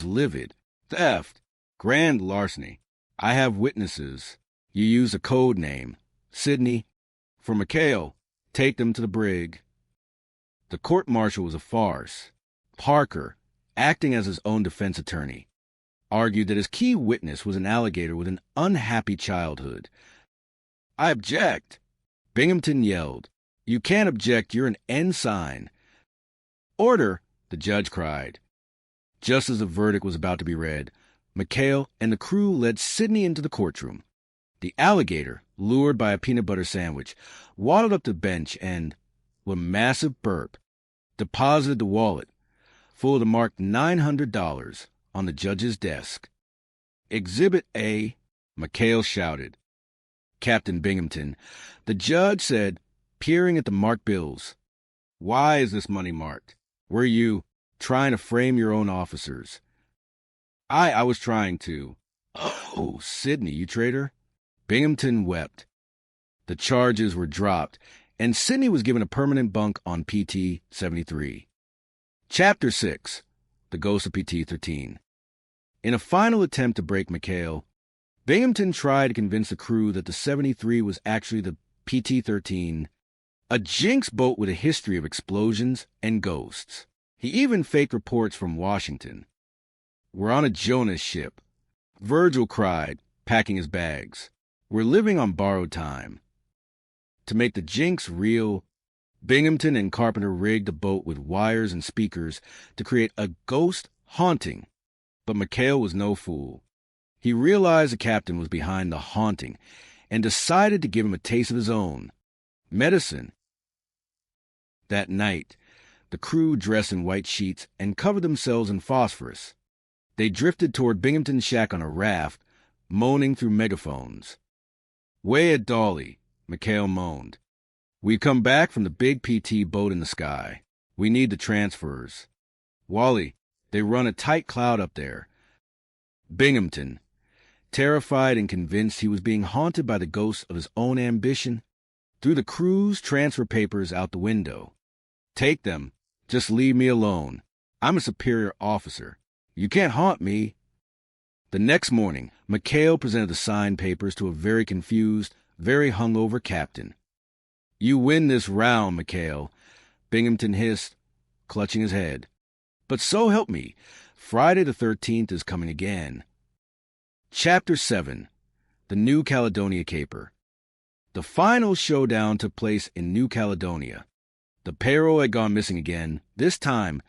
livid. Theft. Grand larceny. I have witnesses. You use a code name. Sydney. For Mikhail, take them to the brig. The court-martial was a farce. Parker, acting as his own defense attorney, argued that his key witness was an alligator with an unhappy childhood. I object. Binghamton yelled. You can't object, you're an ensign. Order, the judge cried. Just as the verdict was about to be read, Mikhail and the crew led Sydney into the courtroom. The alligator, lured by a peanut butter sandwich, waddled up the bench and, with a massive burp, deposited the wallet, full of the marked $900, on the judge's desk. Exhibit A, Mikhail shouted. Captain Binghamton, the judge said, peering at the marked bills. Why is this money marked? Were you trying to frame your own officers? I was trying to. Oh, Sydney, you traitor. Binghamton wept. The charges were dropped, and Sydney was given a permanent bunk on PT 73. Chapter 6, The Ghost of PT 13. In a final attempt to break Mikhail, Binghamton tried to convince the crew that the 73 was actually the PT 13, a Jinx boat with a history of explosions and ghosts. He even faked reports from Washington. We're on a Jonas ship. Virgil cried, packing his bags. We're living on borrowed time. To make the Jinx real, Binghamton and Carpenter rigged the boat with wires and speakers to create a ghost haunting. But Mikhail was no fool. He realized the captain was behind the haunting and decided to give him a taste of his own medicine. That night, the crew dressed in white sheets and covered themselves in phosphorus. They drifted toward Binghamton's shack on a raft, moaning through megaphones. Way at Dolly, Mikhail moaned. We've come back from the big PT boat in the sky. We need the transfers. Wally, they run a tight cloud up there. Binghamton, terrified and convinced he was being haunted by the ghosts of his own ambition, threw the crew's transfer papers out the window. Take them. Just leave me alone. I'm a superior officer. You can't haunt me. The next morning, Mikhail presented the signed papers to a very confused, very hungover captain. You win this round, Mikhail, Binghamton hissed, clutching his head. But so help me, Friday the 13th is coming again. Chapter 7, The New Caledonia Caper. The final showdown took place in New Caledonia. The payroll had gone missing again, this time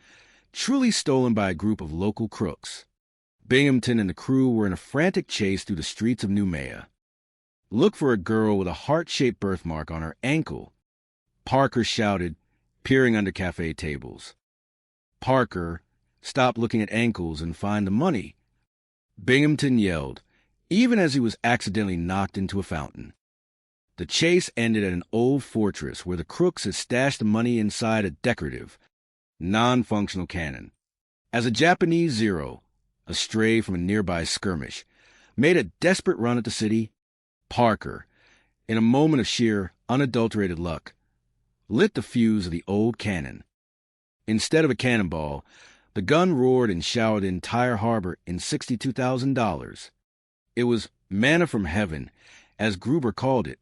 truly stolen by a group of local crooks. Binghamton and the crew were in a frantic chase through the streets of Noumea. Look for a girl with a heart-shaped birthmark on her ankle, Parker shouted, peering under cafe tables. Parker, stop looking at ankles and find the money, Binghamton yelled, even as he was accidentally knocked into a fountain. The chase ended at an old fortress where the crooks had stashed the money inside a decorative, non-functional cannon. As a Japanese Zero, astray from a nearby skirmish, made a desperate run at the city, Parker, in a moment of sheer, unadulterated luck, lit the fuse of the old cannon. Instead of a cannonball, the gun roared and showered the entire harbor in $62,000. It was manna from heaven, as Gruber called it.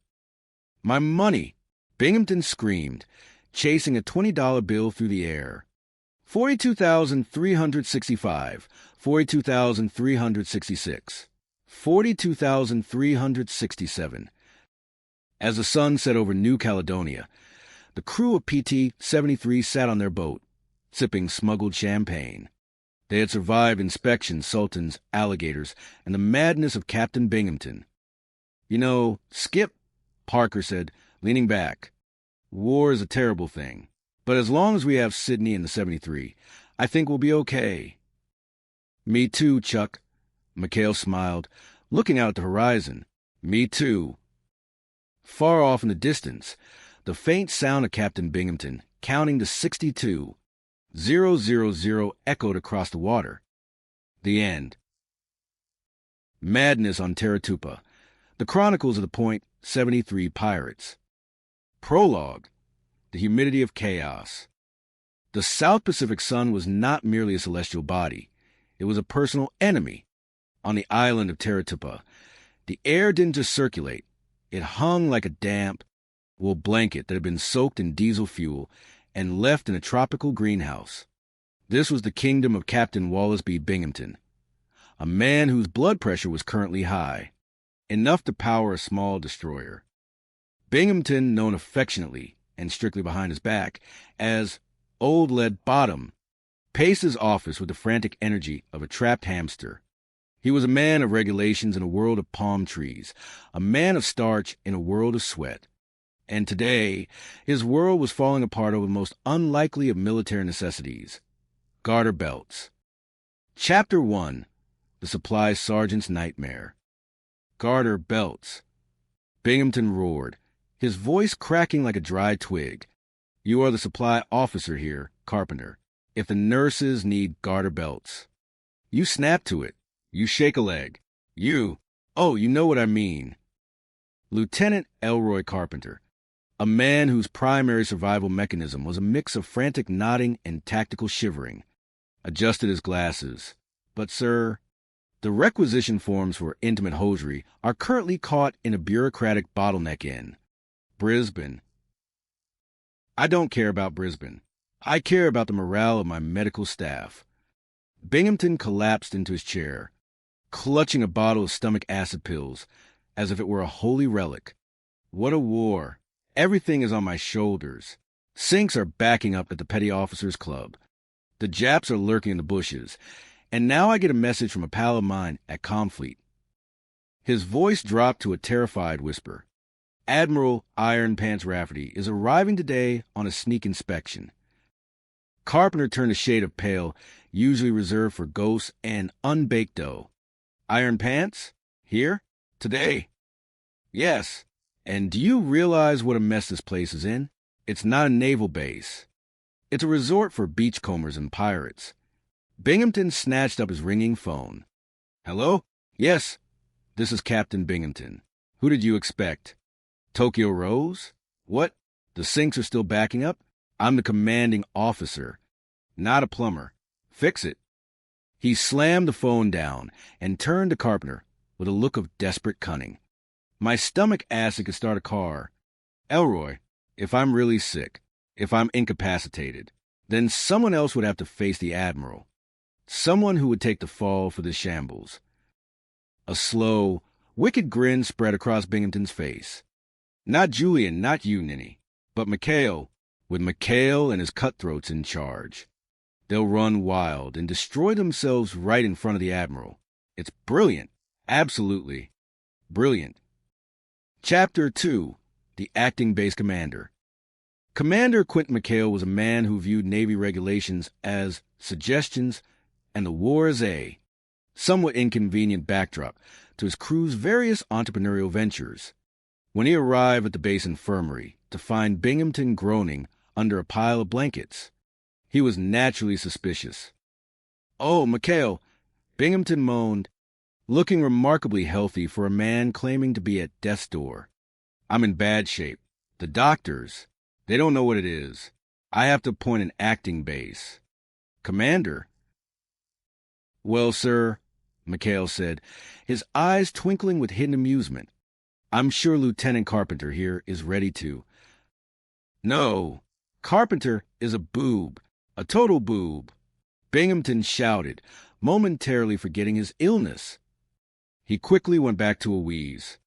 My money! Binghamton screamed, chasing a $20 bill through the air. 42,365, 42,366, 42,367. As the sun set over New Caledonia, the crew of PT 73 sat on their boat, sipping smuggled champagne. They had survived inspection, sultans, alligators, and the madness of Captain Binghamton. You know, Skip, Parker said, leaning back, war is a terrible thing. But as long as we have Sydney and the 73, I think we'll be okay. Me too, Chuck. Mikhail smiled, looking out at the horizon. Me too. Far off in the distance, the faint sound of Captain Binghamton, counting to 62, 000 echoed across the water. The end. Madness on Terratupa. The Chronicles of the Point 73 Pirates. Prologue. The Humidity of Chaos. The South Pacific Sun was not merely a celestial body. It was a personal enemy. On the island of Teratupa, the air didn't just circulate. It hung like a damp wool blanket that had been soaked in diesel fuel and left in a tropical greenhouse. This was the kingdom of Captain Wallace B. Binghamton, a man whose blood pressure was currently high, enough to power a small destroyer. Binghamton, known affectionately and strictly behind his back as Old Lead Bottom, paced his office with the frantic energy of a trapped hamster. He was a man of regulations in a world of palm trees, a man of starch in a world of sweat. And today, his world was falling apart over the most unlikely of military necessities: garter belts. Chapter 1: The Supply Sergeant's Nightmare. Garter belts. Binghamton roared, his voice cracking like a dry twig. You are the supply officer here, Carpenter. If the nurses need garter belts, you snap to it. You shake a leg. You know what I mean. Lieutenant Elroy Carpenter, a man whose primary survival mechanism was a mix of frantic nodding and tactical shivering, adjusted his glasses. But, sir, the requisition forms for intimate hosiery are currently caught in a bureaucratic bottleneck in Brisbane. I don't care about Brisbane. I care about the morale of my medical staff. Binghamton collapsed into his chair, clutching a bottle of stomach acid pills as if it were a holy relic. What a war. Everything is on my shoulders. Sinks are backing up at the Petty Officers Club. The Japs are lurking in the bushes. And now I get a message from a pal of mine at Comfleet. His voice dropped to a terrified whisper. Admiral Iron Pants Rafferty is arriving today on a sneak inspection. Carpenter turned a shade of pale, usually reserved for ghosts and unbaked dough. Iron Pants? Here? Today? Yes. And do you realize what a mess this place is in? It's not a naval base. It's a resort for beachcombers and pirates. Binghamton snatched up his ringing phone. Hello? Yes. This is Captain Binghamton. Who did you expect? Tokyo Rose? What? The sinks are still backing up? I'm the commanding officer, not a plumber. Fix it. He slammed the phone down and turned to Carpenter with a look of desperate cunning. My stomach acid could start a car. Elroy, if I'm really sick, if I'm incapacitated, then someone else would have to face the Admiral. Someone who would take the fall for this shambles. A slow, wicked grin spread across Binghamton's face. Not Julian, not you, Ninny, but McHale, with McHale and his cutthroats in charge. They'll run wild and destroy themselves right in front of the Admiral. It's brilliant. Absolutely brilliant. Chapter 2: The Acting Base Commander. Commander Quentin McHale was a man who viewed Navy regulations as suggestions and the war as a somewhat inconvenient backdrop to his crew's various entrepreneurial ventures. When he arrived at the base infirmary to find Binghamton groaning under a pile of blankets, he was naturally suspicious. Oh, McHale, Binghamton moaned, looking remarkably healthy for a man claiming to be at death's door. I'm in bad shape. The doctors, they don't know what it is. I have to appoint an acting base. Commander? Well, sir, McHale said, his eyes twinkling with hidden amusement, I'm sure Lieutenant Carpenter here is ready to. No, Carpenter is a boob, a total boob. Binghamton shouted, momentarily forgetting his illness. He quickly went back to a wheeze.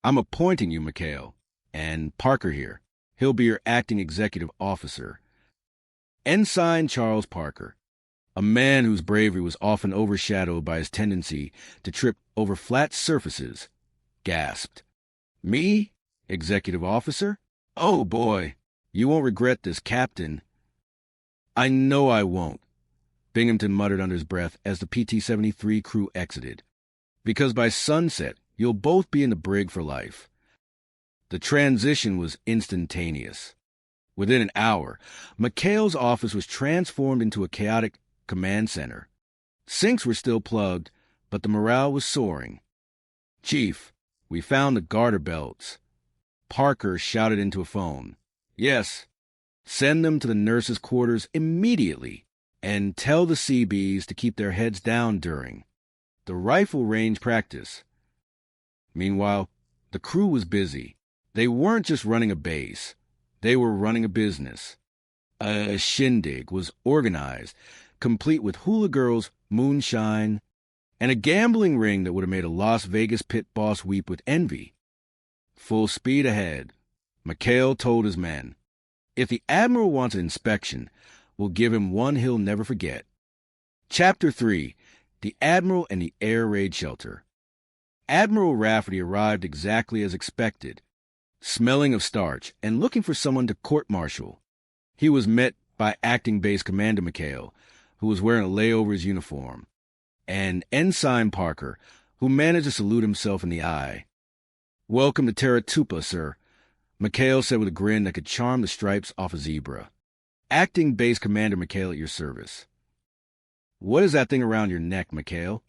I'm appointing you, McHale, and Parker here. He'll be your acting executive officer. Ensign Charles Parker, a man whose bravery was often overshadowed by his tendency to trip over flat surfaces, gasped. Me? Executive officer? Oh, boy, you won't regret this, Captain. I know I won't, Binghamton muttered under his breath as the PT-73 crew exited. Because by sunset, you'll both be in the brig for life. The transition was instantaneous. Within an hour, McHale's office was transformed into a chaotic command center. Sinks were still plugged, but the morale was soaring. Chief, we found the garter belts. Parker shouted into a phone. Yes. Send them to the nurses' quarters immediately. and tell the CBs to keep their heads down during the rifle range practice. Meanwhile, the crew was busy. They weren't just running a base. They were running a business. A shindig was organized, complete with hula girls, moonshine, and a gambling ring that would have made a Las Vegas pit boss weep with envy. Full speed ahead, McHale told his men, if the Admiral wants an inspection, we'll give him one he'll never forget. Chapter 3, The Admiral and the Air Raid Shelter. Admiral Rafferty arrived exactly as expected, smelling of starch and looking for someone to court-martial. He was met by Acting Base Commander McHale, who was wearing a layover's uniform, and Ensign Parker, who managed to salute himself in the eye. "Welcome to Terra Tupa, sir," McHale said with a grin that could charm the stripes off a zebra. "Acting Base Commander McHale at your service." "What is that thing around your neck, McHale?"